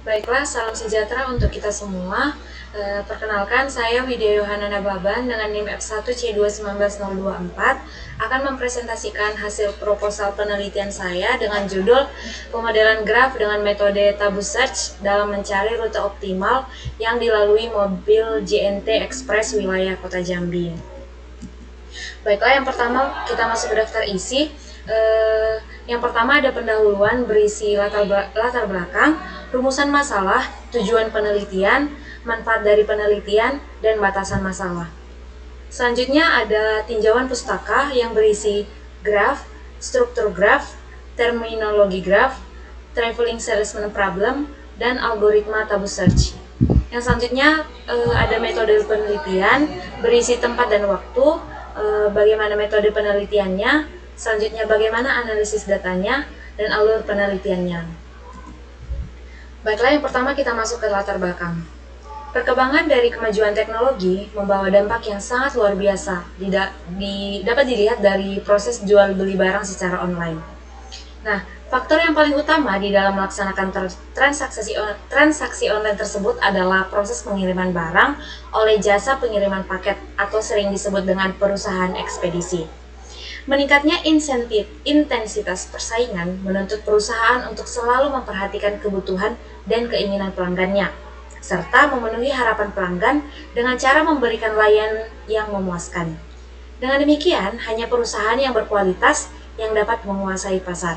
Baiklah, salam sejahtera untuk kita semua. Perkenalkan, saya Widya Yohana Nababan dengan NIM F1C21924 akan mempresentasikan hasil proposal penelitian saya dengan judul Pemodelan Graf dengan metode Tabu Search dalam mencari rute optimal yang dilalui mobil JNT Express wilayah Kota Jambi. Baiklah, yang pertama kita masuk ke daftar isi. Yang pertama ada pendahuluan berisi latar belakang, rumusan masalah, tujuan penelitian, manfaat dari penelitian, dan batasan masalah. Selanjutnya ada tinjauan pustaka yang berisi graf, struktur graf, terminologi graf, traveling salesman problem, dan algoritma Tabu Search. Yang selanjutnya ada metode penelitian berisi tempat dan waktu, bagaimana metode penelitiannya, selanjutnya bagaimana analisis datanya, dan alur penelitiannya. Baiklah, yang pertama kita masuk ke latar belakang. Perkembangan dari kemajuan teknologi membawa dampak yang sangat luar biasa, dapat dilihat dari proses jual beli barang secara online. Nah, faktor yang paling utama di dalam melaksanakan transaksi online tersebut adalah proses pengiriman barang oleh jasa pengiriman paket atau sering disebut dengan perusahaan ekspedisi. Meningkatnya intensitas persaingan menuntut perusahaan untuk selalu memperhatikan kebutuhan dan keinginan pelanggannya, serta memenuhi harapan pelanggan dengan cara memberikan layanan yang memuaskan. Dengan demikian, hanya perusahaan yang berkualitas yang dapat menguasai pasar.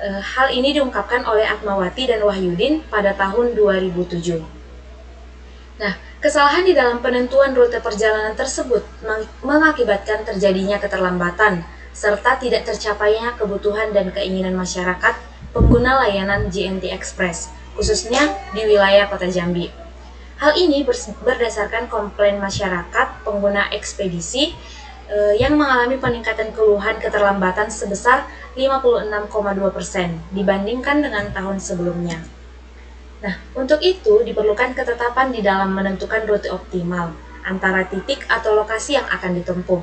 Hal ini diungkapkan oleh Atmawati dan Wahyudin pada tahun 2007. Nah, kesalahan di dalam penentuan rute perjalanan tersebut mengakibatkan terjadinya keterlambatan, serta tidak tercapainya kebutuhan dan keinginan masyarakat pengguna layanan JNT Express, khususnya di wilayah Kota Jambi. Hal ini berdasarkan komplain masyarakat pengguna ekspedisi yang mengalami peningkatan keluhan keterlambatan sebesar 56,2% dibandingkan dengan tahun sebelumnya. Nah, untuk itu diperlukan ketetapan di dalam menentukan rute optimal antara titik atau lokasi yang akan ditempuh.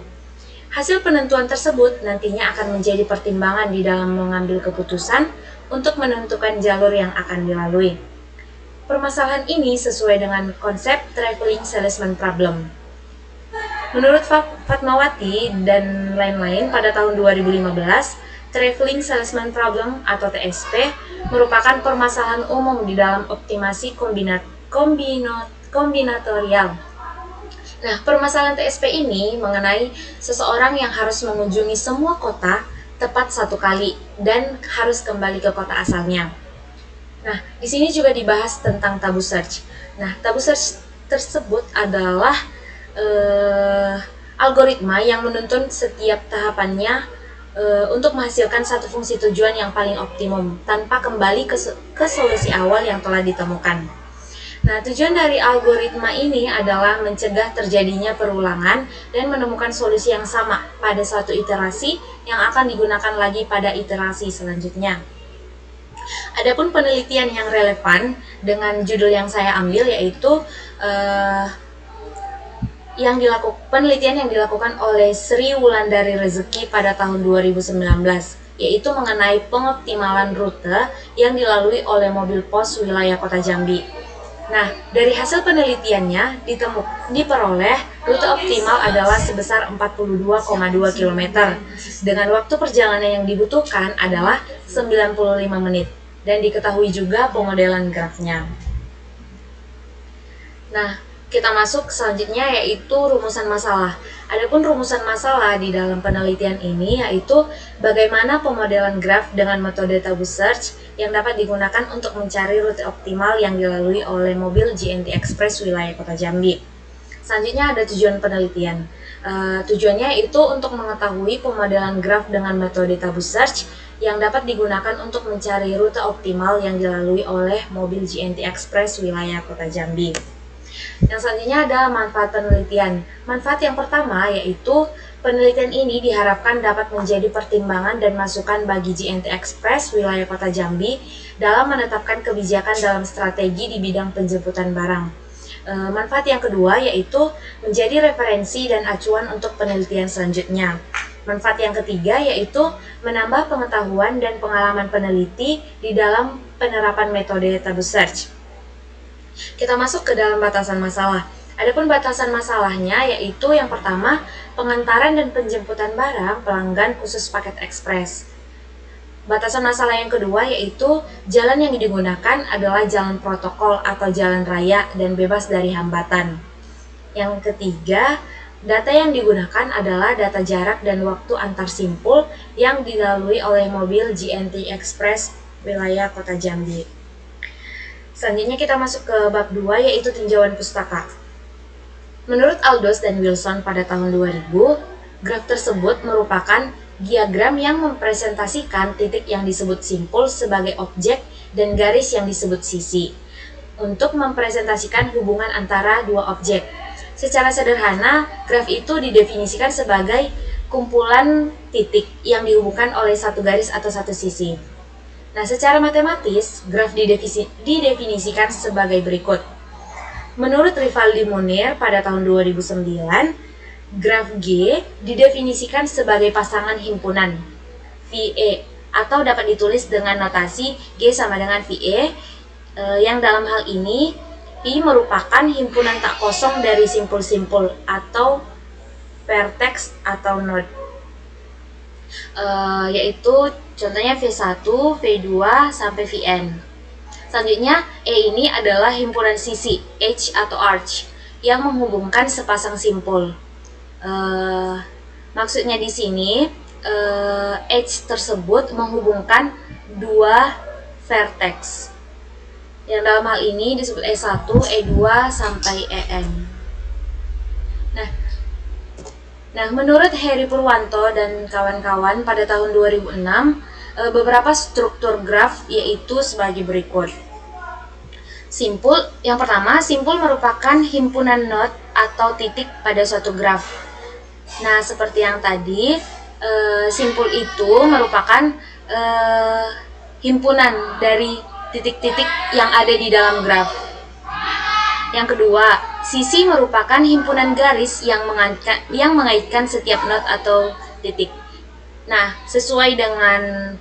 Hasil penentuan tersebut nantinya akan menjadi pertimbangan di dalam mengambil keputusan untuk menentukan jalur yang akan dilalui. Permasalahan ini sesuai dengan konsep traveling salesman problem. Menurut Fatmawati dan lain-lain pada tahun 2015, Traveling Salesman Problem atau TSP merupakan permasalahan umum di dalam optimasi kombinatorial. Nah, permasalahan TSP ini mengenai seseorang yang harus mengunjungi semua kota tepat satu kali dan harus kembali ke kota asalnya. Nah, di sini juga dibahas tentang Tabu Search. Nah, Tabu Search tersebut adalah algoritma yang menuntun setiap tahapannya untuk menghasilkan satu fungsi tujuan yang paling optimum tanpa kembali ke solusi awal yang telah ditemukan. Nah, tujuan dari algoritma ini adalah mencegah terjadinya perulangan dan menemukan solusi yang sama pada suatu iterasi yang akan digunakan lagi pada iterasi selanjutnya. Adapun penelitian yang relevan dengan judul yang saya ambil yaitu penelitian yang dilakukan oleh Sri Wulandari Rezeki pada tahun 2019, yaitu mengenai pengoptimalan rute yang dilalui oleh mobil pos wilayah Kota Jambi. Nah, dari hasil penelitiannya diperoleh rute optimal adalah sebesar 42,2 km dengan waktu perjalanan yang dibutuhkan adalah 95 menit dan diketahui juga pemodelan grafnya. Nah, kita masuk selanjutnya yaitu rumusan masalah. Adapun rumusan masalah di dalam penelitian ini yaitu bagaimana pemodelan graf dengan metode Tabu Search yang dapat digunakan untuk mencari rute optimal yang dilalui oleh mobil JNT Express wilayah Kota Jambi. Selanjutnya ada tujuan penelitian. Tujuannya itu untuk mengetahui pemodelan graf dengan metode Tabu Search yang dapat digunakan untuk mencari rute optimal yang dilalui oleh mobil JNT Express wilayah Kota Jambi. Yang selanjutnya ada manfaat penelitian. Manfaat yang pertama yaitu penelitian ini diharapkan dapat menjadi pertimbangan dan masukan bagi JNT Express wilayah Kota Jambi dalam menetapkan kebijakan dalam strategi di bidang penjemputan barang. Manfaat yang kedua yaitu menjadi referensi dan acuan untuk penelitian selanjutnya. Manfaat yang ketiga yaitu menambah pengetahuan dan pengalaman peneliti di dalam penerapan metode tabuh search. Kita masuk ke dalam batasan masalah. Adapun batasan masalahnya yaitu yang pertama, pengantaran dan penjemputan barang pelanggan khusus paket ekspres. Batasan masalah yang kedua yaitu jalan yang digunakan adalah jalan protokol atau jalan raya dan bebas dari hambatan. Yang ketiga, data yang digunakan adalah data jarak dan waktu antar simpul yang dilalui oleh mobil GNT Express wilayah Kota Jambi. Selanjutnya kita masuk ke bab 2 yaitu tinjauan pustaka. Menurut Aldous dan Wilson pada tahun 2000, graf tersebut merupakan diagram yang mempresentasikan titik yang disebut simpul sebagai objek dan garis yang disebut sisi untuk mempresentasikan hubungan antara dua objek. Secara sederhana, graf itu didefinisikan sebagai kumpulan titik yang dihubungkan oleh satu garis atau satu sisi. Nah, secara matematis, graf didefinisikan sebagai berikut. Menurut Rivaldi Munir pada tahun 2009, graf G didefinisikan sebagai pasangan himpunan VE atau dapat ditulis dengan notasi G sama dengan VE yang dalam hal ini I merupakan himpunan tak kosong dari simpul-simpul atau vertex atau node yaitu contohnya V1, V2 sampai Vn. Selanjutnya E ini adalah himpunan sisi H atau arch yang menghubungkan sepasang simpul. Maksudnya di sini H tersebut menghubungkan dua vertex yang dalam hal ini disebut E1, E2 sampai En. Nah, menurut Heri Purwanto dan kawan-kawan pada tahun 2006, beberapa struktur graf yaitu sebagai berikut. Simpul, yang pertama, simpul merupakan himpunan node atau titik pada suatu graf. Nah, seperti yang tadi, simpul itu merupakan himpunan dari titik-titik yang ada di dalam graf. Yang kedua, sisi merupakan himpunan garis yang mengaitkan setiap node atau titik. Nah, sesuai dengan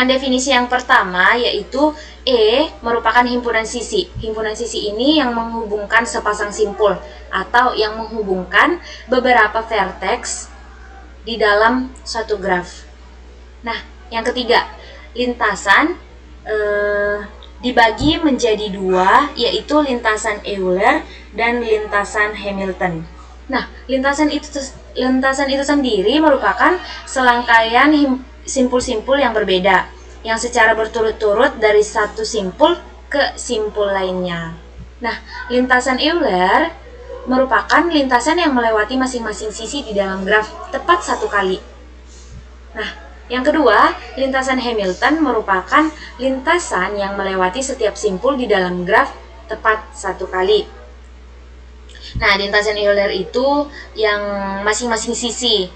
definisi yang pertama, yaitu E merupakan himpunan sisi. Himpunan sisi ini yang menghubungkan sepasang simpul atau yang menghubungkan beberapa vertex di dalam suatu graf. Nah, yang ketiga, lintasan dibagi menjadi dua, yaitu lintasan Euler dan lintasan Hamilton. Nah, lintasan itu sendiri merupakan selangkaian simpul-simpul yang berbeda, yang secara berturut-turut dari satu simpul ke simpul lainnya. Nah, lintasan Euler merupakan lintasan yang melewati masing-masing sisi di dalam graf tepat satu kali. Nah, yang kedua, lintasan Hamilton merupakan lintasan yang melewati setiap simpul di dalam graf tepat satu kali. Nah, lintasan Euler itu yang masing-masing sisi.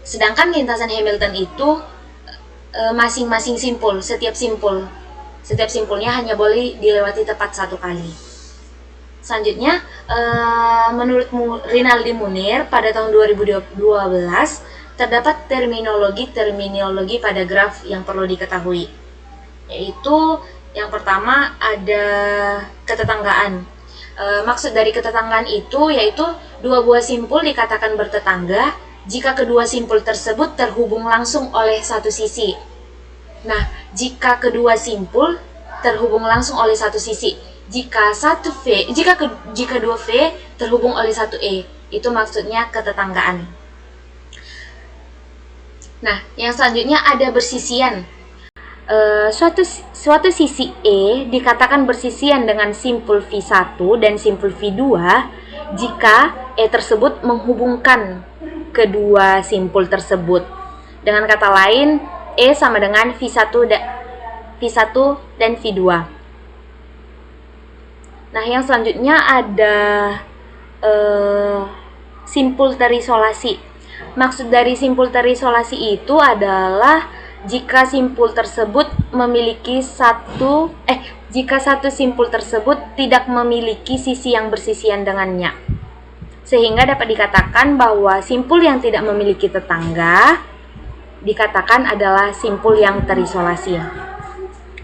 Sedangkan lintasan Hamilton itu masing-masing simpul, setiap simpulnya hanya boleh dilewati tepat satu kali. Selanjutnya, menurut Rinaldi Munir pada tahun 2012 terdapat terminologi pada graf yang perlu diketahui, yaitu yang pertama ada ketetanggaan. Maksud dari ketetanggaan itu yaitu dua buah simpul dikatakan bertetangga jika kedua simpul tersebut terhubung langsung oleh satu sisi. Nah, jika kedua simpul terhubung langsung oleh satu sisi, jika dua V terhubung oleh satu E, itu maksudnya ketetanggaan. Nah, yang selanjutnya ada bersisian. Suatu sisi E dikatakan bersisian dengan simpul V1 dan simpul V2 jika E tersebut menghubungkan kedua simpul tersebut. Dengan kata lain, E sama dengan V1 dan V2. Nah, yang selanjutnya ada simpul terisolasi. Maksud dari simpul terisolasi itu adalah jika jika satu simpul tersebut tidak memiliki sisi yang bersisian dengannya. Sehingga dapat dikatakan bahwa simpul yang tidak memiliki tetangga dikatakan adalah simpul yang terisolasi.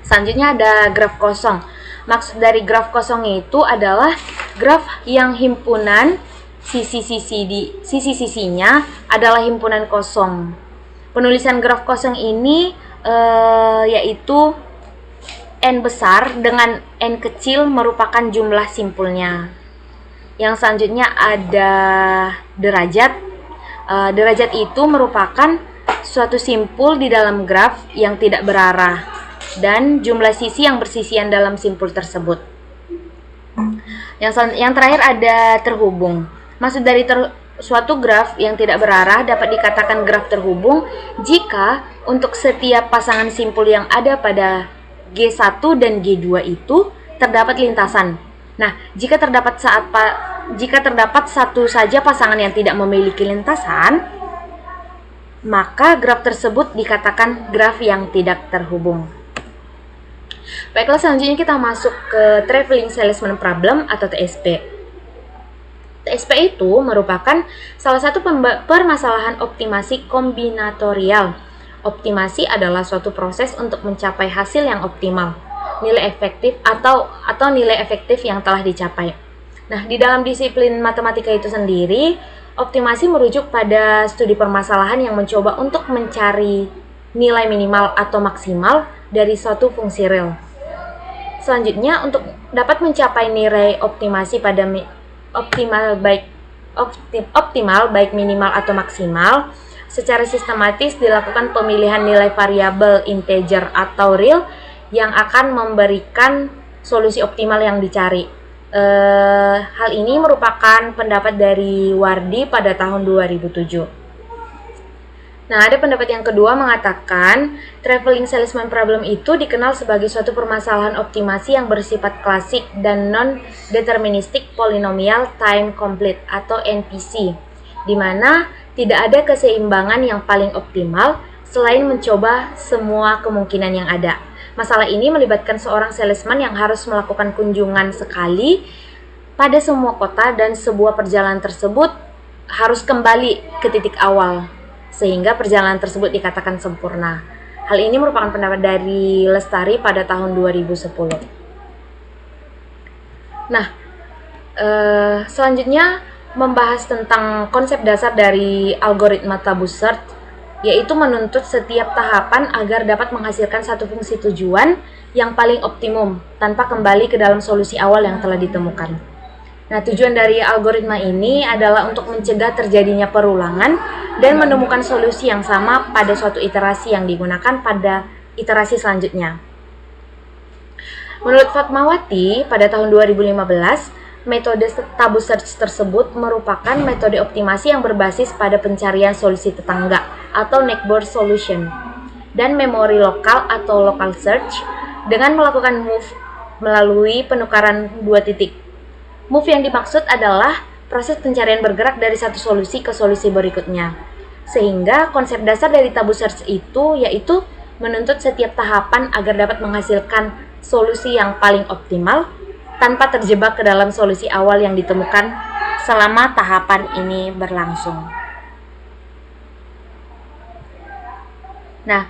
Selanjutnya ada graf kosong. Maksud dari graf kosong itu adalah graf yang himpunan sisi-sisinya adalah himpunan kosong. Penulisan graf kosong ini yaitu N besar dengan N kecil merupakan jumlah simpulnya. Yang selanjutnya ada derajat. Derajat itu merupakan suatu simpul di dalam graf yang tidak berarah dan jumlah sisi yang bersisian dalam simpul tersebut. Yang terakhir ada terhubung. Maksud dari suatu graf yang tidak berarah dapat dikatakan graf terhubung jika untuk setiap pasangan simpul yang ada pada G1 dan G2 itu terdapat lintasan. Nah, jika terdapat satu saja pasangan yang tidak memiliki lintasan, maka graf tersebut dikatakan graf yang tidak terhubung. Baiklah, selanjutnya kita masuk ke Traveling Salesman Problem atau TSP. TSP itu merupakan salah satu permasalahan optimasi kombinatorial. Optimasi adalah suatu proses untuk mencapai hasil yang optimal, nilai efektif atau nilai efektif yang telah dicapai. Nah, di dalam disiplin matematika itu sendiri, optimasi merujuk pada studi permasalahan yang mencoba untuk mencari nilai minimal atau maksimal dari suatu fungsi real. Selanjutnya, untuk dapat mencapai nilai optimasi pada optimal baik minimal atau maksimal, secara sistematis dilakukan pemilihan nilai variabel integer atau real yang akan memberikan solusi optimal yang dicari. Hal ini merupakan pendapat dari Wardi pada tahun 2007. Nah, ada pendapat yang kedua mengatakan Traveling Salesman Problem itu dikenal sebagai suatu permasalahan optimasi yang bersifat klasik dan non-deterministic polynomial time complete atau NPC, di mana tidak ada keseimbangan yang paling optimal selain mencoba semua kemungkinan yang ada. Masalah ini melibatkan seorang salesman yang harus melakukan kunjungan sekali pada semua kota dan sebuah perjalanan tersebut harus kembali ke titik awal, sehingga perjalanan tersebut dikatakan sempurna. Hal ini merupakan pendapat dari Lestari pada tahun 2010. Nah, selanjutnya membahas tentang konsep dasar dari algoritma tabu search, yaitu menuntut setiap tahapan agar dapat menghasilkan satu fungsi tujuan yang paling optimum tanpa kembali ke dalam solusi awal yang telah ditemukan. Nah, tujuan dari algoritma ini adalah untuk mencegah terjadinya perulangan dan menemukan solusi yang sama pada suatu iterasi yang digunakan pada iterasi selanjutnya. Menurut Fatmawati, pada tahun 2015, metode tabu search tersebut merupakan metode optimasi yang berbasis pada pencarian solusi tetangga atau neighbor solution dan memori lokal atau local search dengan melakukan move melalui penukaran dua titik. Move yang dimaksud adalah proses pencarian bergerak dari satu solusi ke solusi berikutnya. Sehingga konsep dasar dari tabu search itu yaitu menuntut setiap tahapan agar dapat menghasilkan solusi yang paling optimal tanpa terjebak ke dalam solusi awal yang ditemukan selama tahapan ini berlangsung. Nah,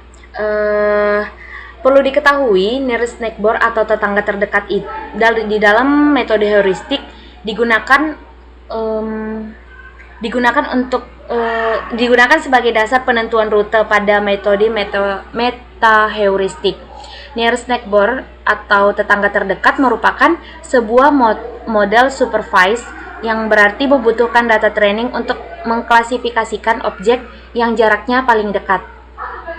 perlu diketahui nearest neighbor atau tetangga terdekat di dalam metode heuristik digunakan sebagai dasar penentuan rute pada metode meta heuristik. Nearest neighbor atau tetangga terdekat merupakan sebuah model supervised yang berarti membutuhkan data training untuk mengklasifikasikan objek yang jaraknya paling dekat.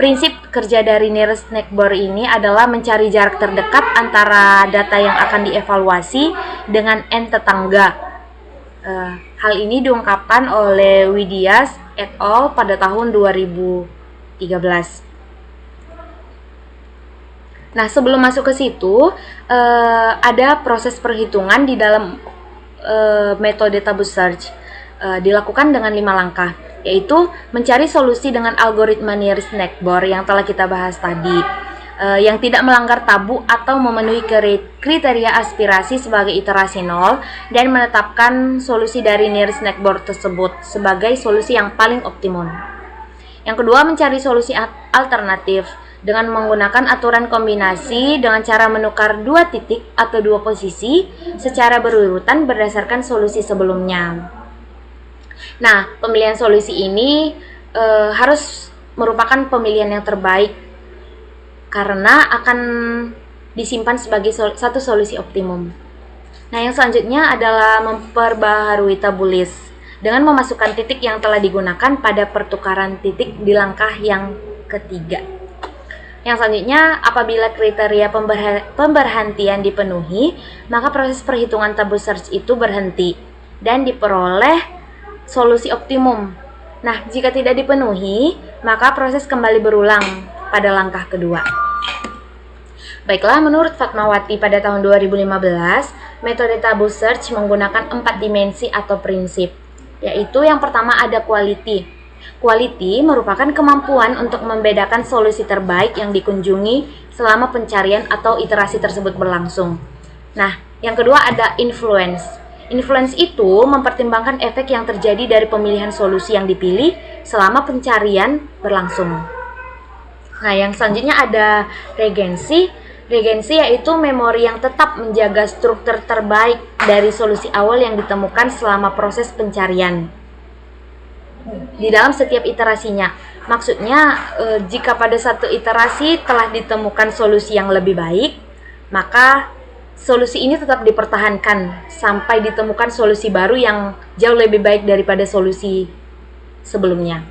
Prinsip kerja dari nearest neighbor ini adalah mencari jarak terdekat antara data yang akan dievaluasi dengan n tetangga. Hal ini diungkapkan oleh Widias et al. Pada tahun 2013. Nah, sebelum masuk ke situ, ada proses perhitungan di dalam metode tabu search. Dilakukan dengan 5 langkah, yaitu mencari solusi dengan algoritma nearest neighbor yang telah kita bahas tadi. yang tidak melanggar tabu atau memenuhi kriteria aspirasi sebagai iterasi nol dan menetapkan solusi dari nearest neckboard tersebut sebagai solusi yang paling optimum. Yang kedua, mencari solusi alternatif dengan menggunakan aturan kombinasi dengan cara menukar dua titik atau dua posisi secara berurutan berdasarkan solusi sebelumnya. Nah, pemilihan solusi ini harus merupakan pemilihan yang terbaik karena akan disimpan sebagai satu solusi optimum. Nah, yang selanjutnya adalah memperbaharui tabu list dengan memasukkan titik yang telah digunakan pada pertukaran titik di langkah yang ketiga. Yang selanjutnya, apabila kriteria pemberhentian dipenuhi, maka proses perhitungan tabu search itu berhenti dan diperoleh solusi optimum. Nah, jika tidak dipenuhi, maka proses kembali berulang pada langkah kedua. Baiklah, menurut Fatmawati pada tahun 2015, metode tabu search menggunakan 4 dimensi atau prinsip, yaitu yang pertama ada quality. Quality merupakan kemampuan untuk membedakan solusi terbaik yang dikunjungi selama pencarian atau iterasi tersebut berlangsung. Nah, yang kedua ada influence. Influence itu mempertimbangkan efek yang terjadi dari pemilihan solusi yang dipilih selama pencarian berlangsung. Nah, yang selanjutnya ada regency. Regency yaitu memori yang tetap menjaga struktur terbaik dari solusi awal yang ditemukan selama proses pencarian di dalam setiap iterasinya. Maksudnya, jika pada satu iterasi telah ditemukan solusi yang lebih baik, maka solusi ini tetap dipertahankan sampai ditemukan solusi baru yang jauh lebih baik daripada solusi sebelumnya.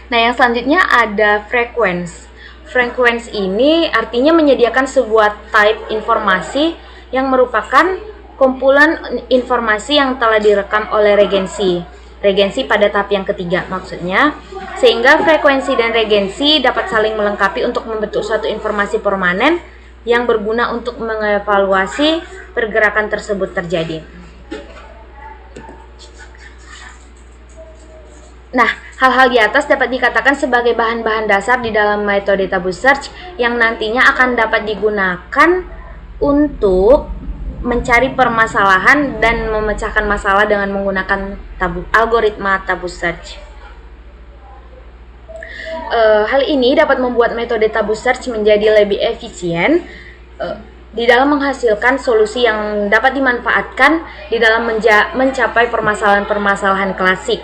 Nah, yang selanjutnya ada frequency. Frequency ini artinya menyediakan sebuah type informasi yang merupakan kumpulan informasi yang telah direkam oleh regency. Regency pada tahap yang ketiga maksudnya, sehingga frekuensi dan regency dapat saling melengkapi untuk membentuk suatu informasi permanen yang berguna untuk mengevaluasi pergerakan tersebut terjadi. Nah, hal-hal di atas dapat dikatakan sebagai bahan-bahan dasar di dalam metode tabu search yang nantinya akan dapat digunakan untuk mencari permasalahan dan memecahkan masalah dengan menggunakan algoritma tabu search. Hal ini dapat membuat metode tabu search menjadi lebih efisien di dalam menghasilkan solusi yang dapat dimanfaatkan di dalam mencapai permasalahan-permasalahan klasik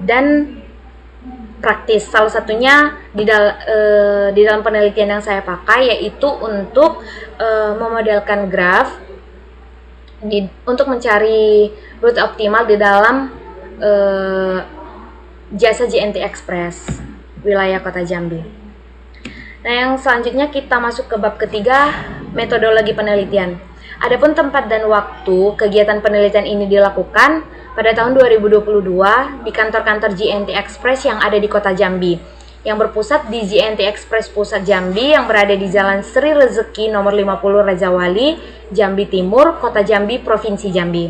dan praktis. Salah satunya di dalam penelitian yang saya pakai yaitu untuk memodelkan graf untuk mencari rute optimal di dalam jasa JNT Express wilayah Kota Jambi. Nah, yang selanjutnya kita masuk ke bab ketiga, metodologi penelitian. Adapun tempat dan waktu kegiatan penelitian ini dilakukan pada tahun 2022 di kantor-kantor JNT Express yang ada di Kota Jambi, yang berpusat di JNT Express Pusat Jambi yang berada di Jalan Sri Rezeki nomor 50 Rajawali, Jambi Timur, Kota Jambi, Provinsi Jambi.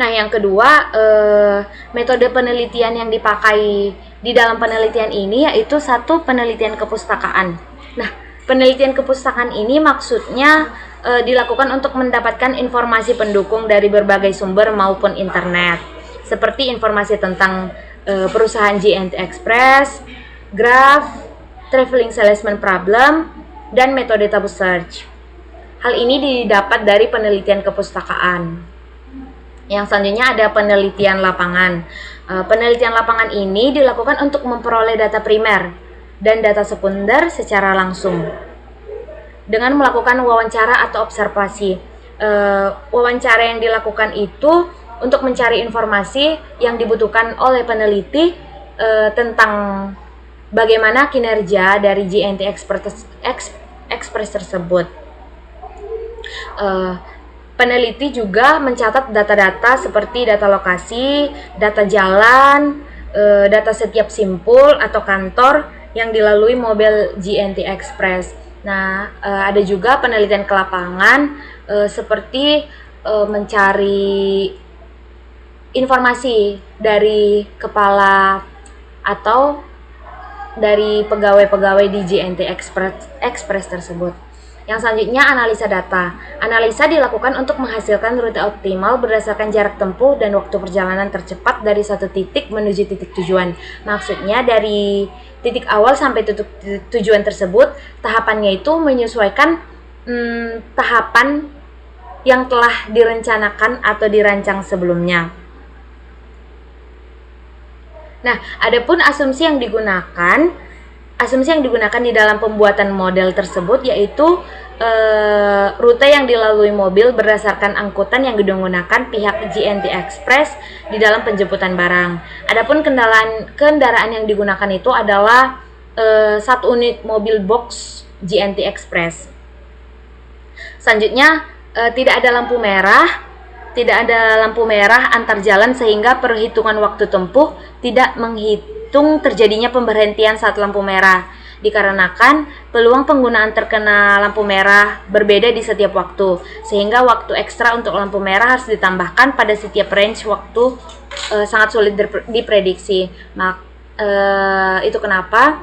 Nah, yang kedua, metode penelitian yang dipakai di dalam penelitian ini yaitu satu penelitian kepustakaan. Nah, penelitian kepustakaan ini maksudnya dilakukan untuk mendapatkan informasi pendukung dari berbagai sumber maupun internet, seperti informasi tentang perusahaan JNT Express, graf, traveling salesman problem, dan metode tabu search. Hal ini didapat dari penelitian kepustakaan. Yang selanjutnya ada penelitian lapangan. Penelitian lapangan ini dilakukan untuk memperoleh data primer dan data sekunder secara langsung dengan melakukan wawancara atau observasi. Wawancara yang dilakukan itu untuk mencari informasi yang dibutuhkan oleh peneliti tentang bagaimana kinerja dari JNT Express tersebut. Peneliti juga mencatat data-data seperti data lokasi, data jalan, data setiap simpul atau kantor yang dilalui mobil JNT Express. Nah, ada juga penelitian ke lapangan seperti mencari informasi dari kepala atau dari pegawai-pegawai di JNT Express tersebut. Yang selanjutnya, analisa data. Analisa dilakukan untuk menghasilkan rute optimal berdasarkan jarak tempuh dan waktu perjalanan tercepat dari satu titik menuju titik tujuan. Maksudnya dari titik awal sampai tujuan tersebut, tahapannya itu menyesuaikan tahapan yang telah direncanakan atau dirancang sebelumnya. Nah, adapun asumsi yang digunakan di dalam pembuatan model tersebut yaitu rute yang dilalui mobil berdasarkan angkutan yang digunakan pihak JNT Express di dalam penjemputan barang. Adapun kendaraan yang digunakan itu adalah 1 unit mobil box JNT Express. Selanjutnya, tidak ada lampu merah antar jalan sehingga perhitungan waktu tempuh tidak menghitung terjadinya pemberhentian saat lampu merah, dikarenakan peluang penggunaan terkena lampu merah berbeda di setiap waktu, sehingga waktu ekstra untuk lampu merah harus ditambahkan pada setiap range waktu sangat sulit diprediksi. Itu kenapa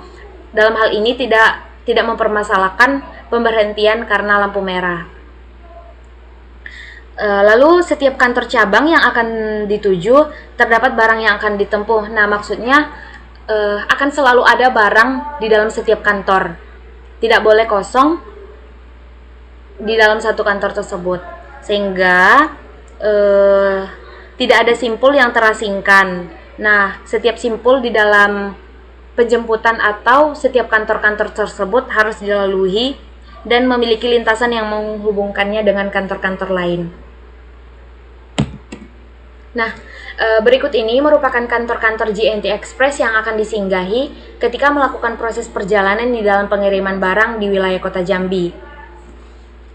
dalam hal ini tidak mempermasalahkan pemberhentian karena lampu merah. Lalu setiap kantor cabang yang akan dituju terdapat barang yang akan ditempuh. Nah, maksudnya akan selalu ada barang di dalam setiap kantor. Tidak boleh kosong di dalam satu kantor tersebut. Sehingga tidak ada simpul yang terasingkan. Nah, setiap simpul di dalam penjemputan atau setiap kantor-kantor tersebut harus dilalui dan memiliki lintasan yang menghubungkannya dengan kantor-kantor lain. Nah, berikut ini merupakan kantor-kantor JNT Express yang akan disinggahi ketika melakukan proses perjalanan di dalam pengiriman barang di wilayah Kota Jambi.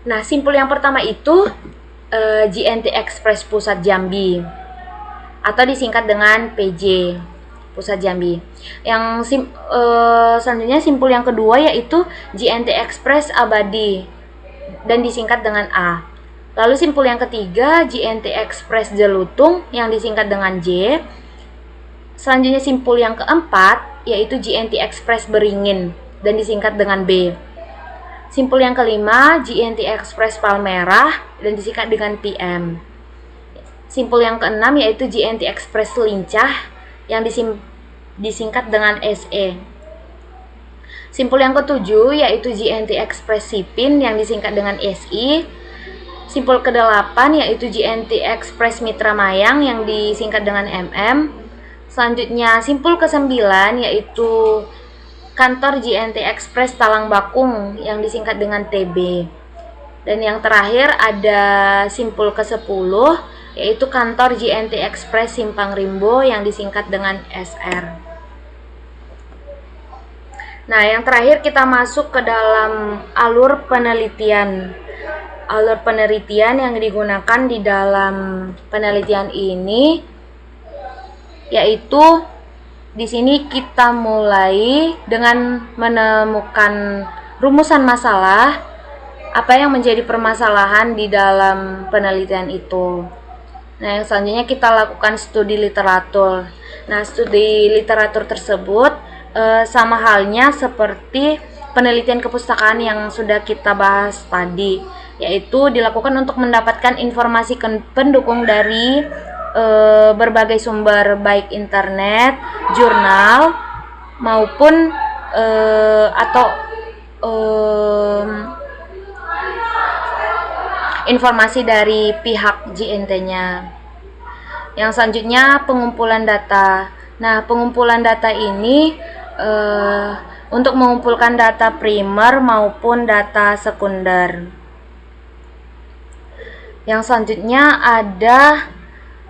Nah, simpul yang pertama itu JNT Express Pusat Jambi atau disingkat dengan PJ Pusat Jambi. Yang selanjutnya simpul yang kedua yaitu JNT Express Abadi dan disingkat dengan A. Lalu simpul yang ketiga JNT Express Jelutung yang disingkat dengan J. Selanjutnya simpul yang keempat yaitu JNT Express Beringin dan disingkat dengan B. Simpul yang kelima JNT Express Palmerah dan disingkat dengan PM. Simpul yang keenam yaitu JNT Express Lincah yang disingkat dengan SE. Simpul yang ketujuh yaitu JNT Express Sipin yang disingkat dengan SI. Simpul ke-8 yaitu JNT Express Mitra Mayang yang disingkat dengan MM. Selanjutnya simpul ke-9 yaitu kantor JNT Express Talang Bakung yang disingkat dengan TB. Dan yang terakhir ada simpul ke-10 yaitu kantor JNT Express Simpang Rimbo yang disingkat dengan SR. Nah, yang terakhir kita masuk ke dalam alur penelitian. Alur penelitian yang digunakan di dalam penelitian ini yaitu di sini kita mulai dengan menemukan rumusan masalah, apa yang menjadi permasalahan di dalam penelitian itu. Nah, yang selanjutnya kita lakukan studi literatur. Nah, studi literatur tersebut sama halnya seperti penelitian kepustakaan yang sudah kita bahas tadi, yaitu dilakukan untuk mendapatkan informasi pendukung dari berbagai sumber baik internet, jurnal maupun informasi dari pihak JNT-nya. Yang selanjutnya pengumpulan data. Nah, pengumpulan data ini untuk mengumpulkan data primer maupun data sekunder. Yang selanjutnya ada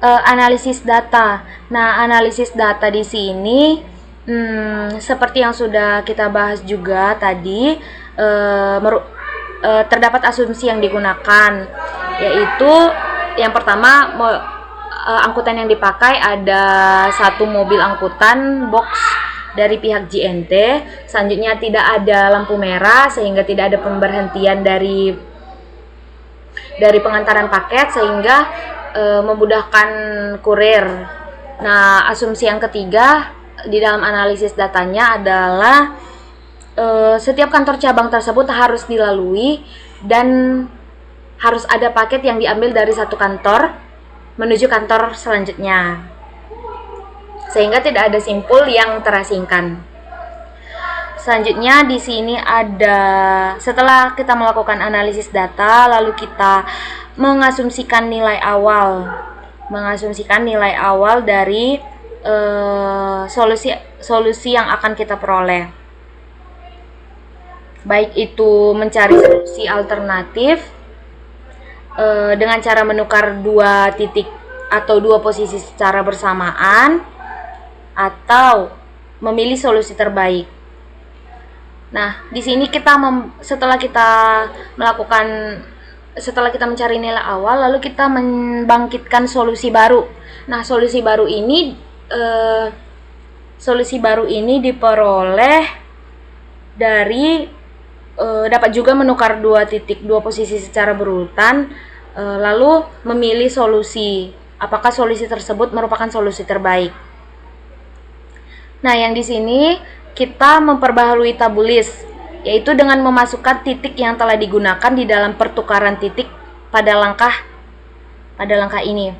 analisis data. Nah, analisis data di sini seperti yang sudah kita bahas juga tadi, terdapat asumsi yang digunakan, yaitu yang pertama angkutan yang dipakai ada satu mobil angkutan box dari pihak JNT. Selanjutnya tidak ada lampu merah sehingga tidak ada pemberhentian dari pengantaran paket sehingga memudahkan kurir. Nah, asumsi yang ketiga di dalam analisis datanya adalah setiap kantor cabang tersebut harus dilalui dan harus ada paket yang diambil dari satu kantor menuju kantor selanjutnya, sehingga tidak ada simpul yang terasingkan. Selanjutnya di sini ada, setelah kita melakukan analisis data, lalu kita mengasumsikan nilai awal dari solusi yang akan kita peroleh. Baik itu mencari solusi alternatif dengan cara menukar dua titik atau dua posisi secara bersamaan, atau memilih solusi terbaik. Nah, di sini setelah kita mencari nilai awal, lalu kita membangkitkan solusi baru. Nah, solusi baru ini diperoleh dari dapat juga menukar dua posisi secara berurutan, lalu memilih solusi. Apakah solusi tersebut merupakan solusi terbaik? Nah, yang di sini kita memperbaharui tabulis, yaitu dengan memasukkan titik yang telah digunakan di dalam pertukaran titik pada langkah ini.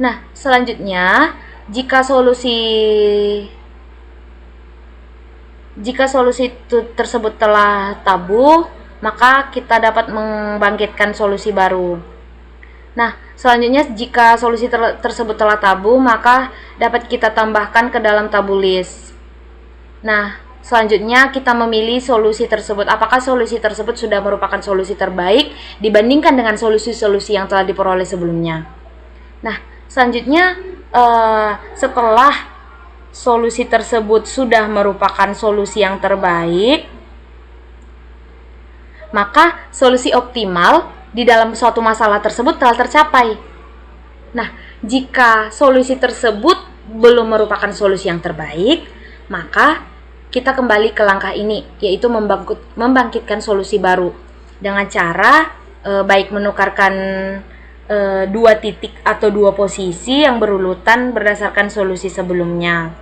Nah, selanjutnya jika solusi tersebut telah tabu, maka kita dapat membangkitkan solusi baru. Nah, selanjutnya jika solusi tersebut telah tabu, maka dapat kita tambahkan ke dalam tabulis. Nah, selanjutnya kita memilih solusi tersebut. Apakah solusi tersebut sudah merupakan solusi terbaik dibandingkan dengan solusi-solusi yang telah diperoleh sebelumnya. Nah, selanjutnya setelah solusi tersebut sudah merupakan solusi yang terbaik, maka solusi optimal di dalam suatu masalah tersebut telah tercapai. Nah, jika solusi tersebut belum merupakan solusi yang terbaik, maka kita kembali ke langkah ini, yaitu membangkitkan solusi baru dengan cara baik menukarkan dua titik atau dua posisi yang berurutan berdasarkan solusi sebelumnya.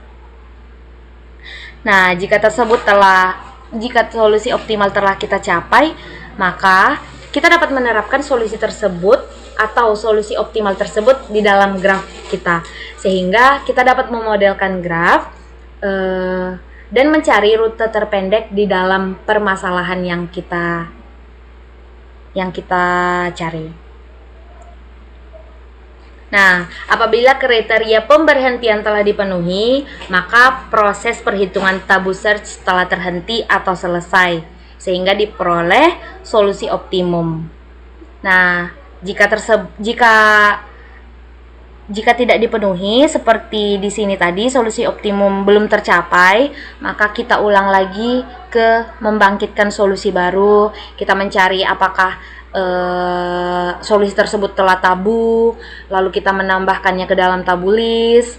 Nah, jika solusi optimal telah kita capai, maka kita dapat menerapkan solusi tersebut atau solusi optimal tersebut di dalam graf kita, sehingga kita dapat memodelkan graf dan mencari rute terpendek di dalam permasalahan yang kita cari. Nah, apabila kriteria pemberhentian telah dipenuhi, maka proses perhitungan tabu search telah terhenti atau selesai, sehingga diperoleh solusi optimum. Nah, jika tidak dipenuhi seperti di sini tadi, solusi optimum belum tercapai, maka kita ulang lagi ke membangkitkan solusi baru. Kita mencari apakah solusi tersebut telah tabu, lalu kita menambahkannya ke dalam tabulis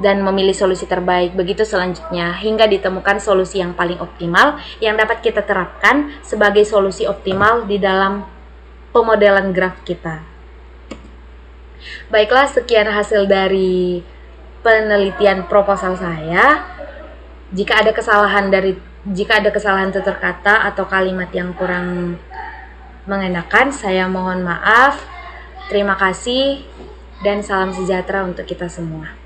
dan memilih solusi terbaik. Begitu selanjutnya hingga ditemukan solusi yang paling optimal yang dapat kita terapkan sebagai solusi optimal di dalam pemodelan graf kita. Baiklah, sekian hasil dari penelitian proposal saya. Jika ada kesalahan tutur kata atau kalimat yang kurang mengenakan, saya mohon maaf. Terima kasih dan salam sejahtera untuk kita semua.